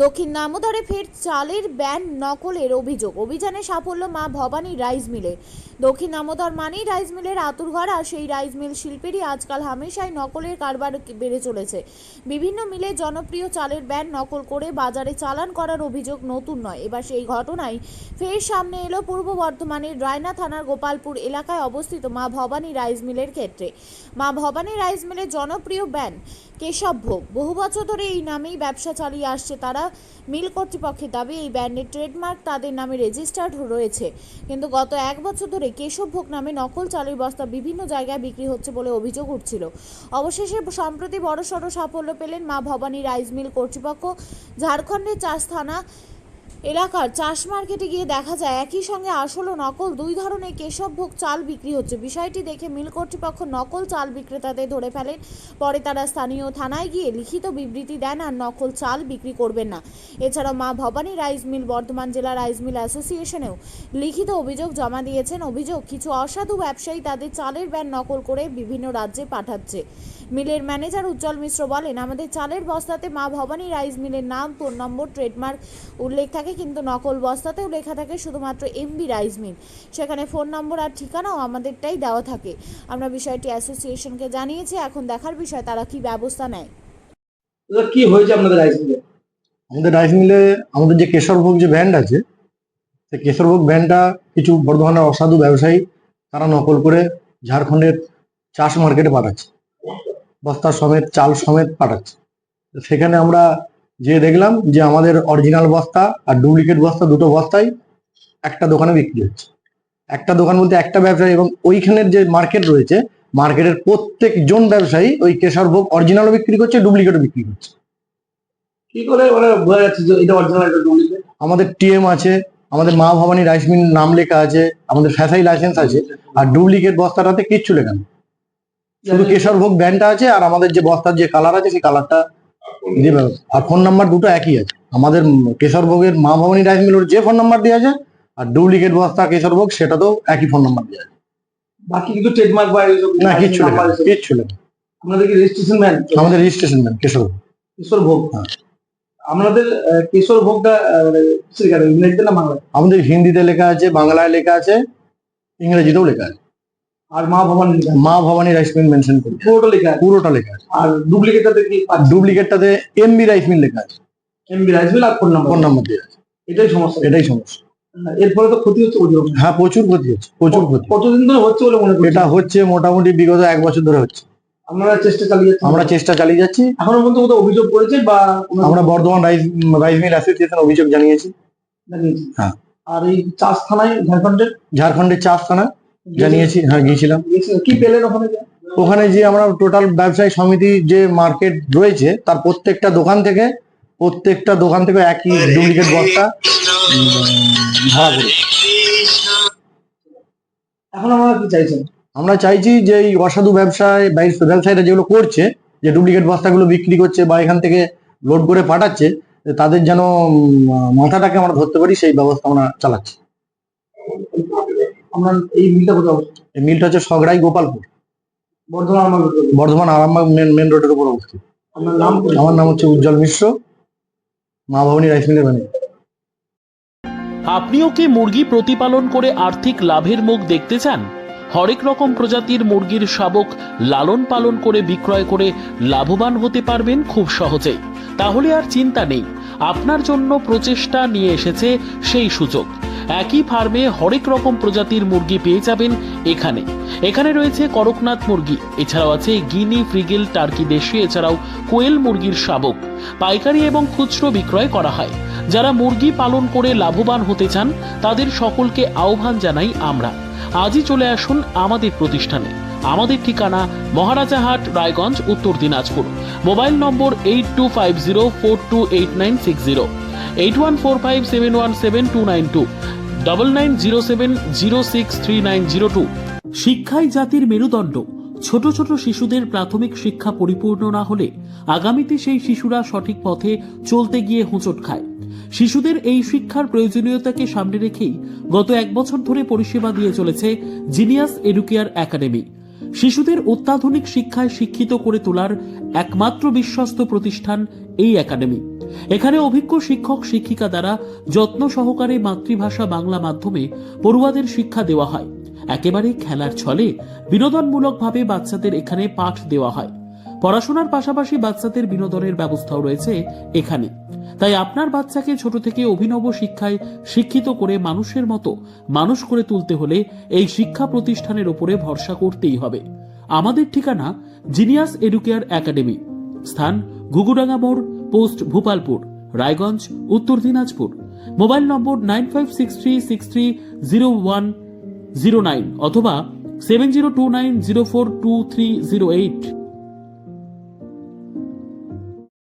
দক্ষিণ দামোদরে ফের চালের ব্যান নকলের অভিযোগ। অভিযানে সাফল্য মা ভবানী রাইস মিলে। দক্ষিণ দামোদর মানেই রাইস মিলের আতুরঘর, আর সেই রাইস মিল শিল্পেরই আজকাল হামেশাই নকলের কারবার বেড়ে চলেছে। বিভিন্ন মিলে জনপ্রিয় চালের ব্যান নকল করে বাজারে চালান করার অভিযোগ নতুন নয়। এবার সেই ঘটনায় ফের সামনে এলো পূর্ব বর্ধমানের রায়না থানার গোপালপুর এলাকায় অবস্থিত মা ভবানী রাইস মিলের ক্ষেত্রে। মা ভবানী রাইস মিলের জনপ্রিয় ব্যান কেশব ভোগ। বহু বছর ধরে এই নামেই ব্যবসা চালিয়ে আসছে তারা। মিল কর্তৃপক্ষের দাবি এই ব্র্যান্ডের ট্রেডমার্ক তাদের নামে রেজিস্টার্ড রয়েছে, কিন্তু গত এক বছর ধরে কেশব ভোগ নামে নকল চালের বস্তা বিভিন্ন জায়গায় বিক্রি হচ্ছে বলে অভিযোগ উঠছিল। অবশেষে সম্প্রতি বড়সড় সাফল্য পেলেন মা ভবানী রাইস মিল কর্তৃপক্ষ। ঝাড়খণ্ডের চাষ থানা এলাকার চাষ মার্কেটে গিয়ে দেখা যায় একই সঙ্গে আসল ও নকল দুই ধরনের কেশব ভোগ চাল বিক্রি হচ্ছে। বিষয়টি দেখে মিল কর্তৃপক্ষ নকল চাল বিক্রেতাদের ধরে ফেলেন। পরে তারা স্থানীয় থানায় গিয়ে লিখিত বিবৃতি দেন আর নকল চাল বিক্রি করবেন না। এছাড়াও মা ভবানী রাইস মিল বর্ধমান জেলা রাইস মিল অ্যাসোসিয়েশনেও লিখিত অভিযোগ জমা দিয়েছেন। অভিযোগ, কিছু অসাধু ব্যবসায়ী তাদের চালের ব্যান নকল করে বিভিন্ন রাজ্যে পাঠাচ্ছে। মিলের ম্যানেজার উজ্জ্বল মিশ্র বলেন, আমাদের চালের বস্তাতে মা ভবানী রাইস মিলের নাম, ফোন নম্বর, ট্রেডমার্ক উল্লেখ থাকে, কিন্তু নকল বস্তাতেও লেখা থাকে শুধুমাত্র এমবি রাইস মিল। সেখানে ফোন নম্বর আর ঠিকানাও আমাদেরটাই দেওয়া থাকে। আমরা বিষয়টি অ্যাসোসিয়েশনকে জানিয়েছি, এখন দেখার বিষয় তারা কি ব্যবস্থা নেয়। কি হয়েছে আপনাদের রাইস মিলে? আমাদের রাইস মিলে আমাদের যে কেশরভোগ যে ব্র্যান্ড আছে, সেই কেশরভোগ ব্র্যান্ডটা কিছু বর্ধমানের অসাধু ব্যবসায়ী তারা নকল করে ঝাড়খণ্ডের চাষ মার্কেটে পাঠাচ্ছে, বস্তা সমেত চাল সমেত পাঠাচ্ছে। তো সেখানে আমরা যে দেখলাম যে আমাদের অরিজিনাল বস্তা আর ডুপ্লিকেট বস্তা দুটো বস্তাই একটা দোকানে বিক্রি হচ্ছে। একটা দোকান বলতে একটা ব্যবসায়ী, এবং ওইখানের যে মার্কেট রয়েছে মার্কেটের প্রত্যেকজন ব্যবসায়ী ওই কেশরভোগ অরিজিনালও বিক্রি করছে, ডুপ্লিকেটও বিক্রি করছে। কি করে ওরা বোঝা যাচ্ছে যে এটা অরিজিনাল এটা ডুপ্লিকেট? আমাদের টিএম আছে, আমাদের মা ভবানী রাইস মিল নাম লেখা আছে, আমাদের ফ্যাসাই লাইসেন্স আছে, আর ডুপ্লিকেট বস্তাটাতে কিচ্ছু লেখা নেই, শুধু কেশরভোগ ব্র্যান্ডটা আছে আর আমাদের যে বস্তার যে কালার আছে সেই কালারটা দিয়ে ব্যবস্থা। আর ফোন নাম্বার দুটো একই আছে, আমাদের কেশরভোগের মা ভবানী রাইস মিলের যে ফোন নাম্বার দেওয়া আছে আর ডুপ্লিকেট বস্তা কেশরভোগ সেটাতেও একই ফোন নাম্বার দেওয়া আছে। বাকি কিছু ট্রেডমার্ক বা না, কিচ্ছু লেখা নেই, কিচ্ছু লেখা নেই। আপনাদের কি রেজিস্ট্রেশন ম্যান? আমাদের রেজিস্ট্রেশন ম্যান কেশরভোগ। কিশোর ভোগ। হ্যাঁ। আপনাদের কিশোর ভোগটা ইংরেজিতে না বাংলায়? আমাদের হিন্দিতে লেখা আছে, বাংলায় লেখা আছে, ইংরেজিতেও লেখা আছে। আর মা ভবানী মা ভবানী রাইস মিল মেনশন করে পুরোটা লেখা আছে? পুরোটা লেখা আছে। আর ডুপ্লিকেটটাতে কি? আর ডুপ্লিকেটটাতে এমবি রাইস মিল লেখা আছে, এমবি রাইস মিল আর ফোন ফোন নাম্বার দেওয়া আছে। এটাই সমস্যা। এটাই সমস্যা। এর ফলে তো ক্ষতি হচ্ছে প্রচুর। হ্যাঁ, প্রচুর ক্ষতি হচ্ছে, প্রচুর ক্ষতি। কতদিন ধরে হচ্ছে বলে মনে করছেন? এটা হচ্ছে মোটামুটি বিগত এক বছর ধরে হচ্ছে। আপনারা চেষ্টা চালিয়ে যাচ্ছেন? আমরা চেষ্টা চালিয়ে যাচ্ছি। এখনো পর্যন্ত কোথাও অভিযোগ করেছে বা আমরা বর্ধমান রাইস মিল অ্যাসোসিয়েশন অভিযোগ জানিয়েছি। জানিয়েছি? হ্যাঁ। আর এই চাষ থানায় ঝাড়খণ্ডের চাষ থানা জানিয়েছি। হ্যাঁ, গিয়েছিলাম। কি পেলেন ওখানে? ওখানে যে আমরা টোটাল ব্যবসায়ী সমিতি যে মার্কেট রয়েছে তার প্রত্যেকটা দোকান থেকে একই ডুপ্লিকেট বস্তা ধরা পড়ে। এখন আপনারা কি চাইছেন? আমরা চাইছি যে এই অসাধু ব্যবসায়ীরা যেগুলো করছে, যে ডুপ্লিকেট বস্তাগুলো বিক্রি করছে বা এখান থেকে লোড করে পাঠাচ্ছে, তাদের যেন মাথাটাকে আমরা ধরতে পারি সেই ব্যবস্থা আমরা চালাচ্ছি। আপনার এই মিলটা কোথায় অবস্থিত? এই মিলটা হচ্ছে সগড়াই গোপালপুর, বর্ধমান আরামবাগ মেন রোডের উপর অবস্থিত। আপনার নাম? আমার নাম হচ্ছে উজ্জ্বল মিশ্র, মা ভবানী রাইস মিলের ম্যানেজার। আপনিও কি মুরগি প্রতিপালন করে আর্থিক লাভের মুখ দেখতে চান? হরেক রকম প্রজাতির মুরগির শাবক লালন পালন করে বিক্রয় করে লাভবান হতে পারবেন খুব সহজেই। তাহলে আর চিন্তা নেই, আপনার জন্য প্রচেষ্টা নিয়ে এসেছে সেই সুযোগ। একই ফার্মে হরেক রকম প্রজাতির মুরগি পেয়ে যাবেন এখানে রয়েছে করকনাথ মুরগি, এছাড়াও আছে গিনি, ফ্রিগেল, টার্কি দেশি, এছাড়াও কোয়েল মুরগির শাবক পাইকারি এবং খুচরো বিক্রয় করা হয়। যারা মুরগি পালন করে লাভবান হতে চান তাদের সকলকে আহ্বান জানাই আমরা। আজই চলে আসুন আমাদের প্রতিষ্ঠানে। আমাদের ঠিকানা মহারাজাহাট, রায়গঞ্জ, উত্তর দিনাজপুর। মোবাইল নম্বর 8250428960, 8145717292, 9907063902। শিক্ষাই জাতির মেরুদণ্ড। ছোট ছোট শিশুদের প্রাথমিক শিক্ষা পরিপূর্ণ না হলে আগামীতে সেই শিশুরা সঠিক পথে চলতে গিয়ে হোঁচট খায়। শিশুদের এই শিক্ষার প্রয়োজনীয়তাকে সামনে রেখেই গত এক বছর ধরে পরিষেবা দিয়ে চলেছে জিনিয়াস এডুকেয়ার একাডেমি। শিশুদের অত্যাধুনিক শিক্ষায় শিক্ষিত করে তোলার একমাত্র বিশ্বস্ত প্রতিষ্ঠান এই একাডেমি। এখানে অভিজ্ঞ শিক্ষক শিক্ষিকা দ্বারা যত্ন সহকারে মাতৃভাষা বাংলা মাধ্যমে পড়ুয়াদের শিক্ষা দেওয়া হয়। একেবারে খেলার ছলে বিনোদনমূলকভাবে বাচ্চাদের এখানে পাঠ দেওয়া হয়। পড়াশোনার পাশাপাশি বাচ্চাদের বিনোদনের ব্যবস্থাও রয়েছে এখানে। তাই আপনার বাচ্চাকে ছোট থেকে অভিনব শিক্ষায় শিক্ষিত করে মানুষের মতো মানুষ করে তুলতে হলে এই শিক্ষা প্রতিষ্ঠানের উপরে ভরসা করতেই হবে। আমাদের ঠিকানা জিনিয়াস এডুকেয়ার একাডেমি, স্থান ঘুঘুডাঙ্গা মোড়, পোস্ট ভূপালপুর, রায়গঞ্জ, উত্তর দিনাজপুর। মোবাইল নম্বর 9563630109 অথবা 7029042308।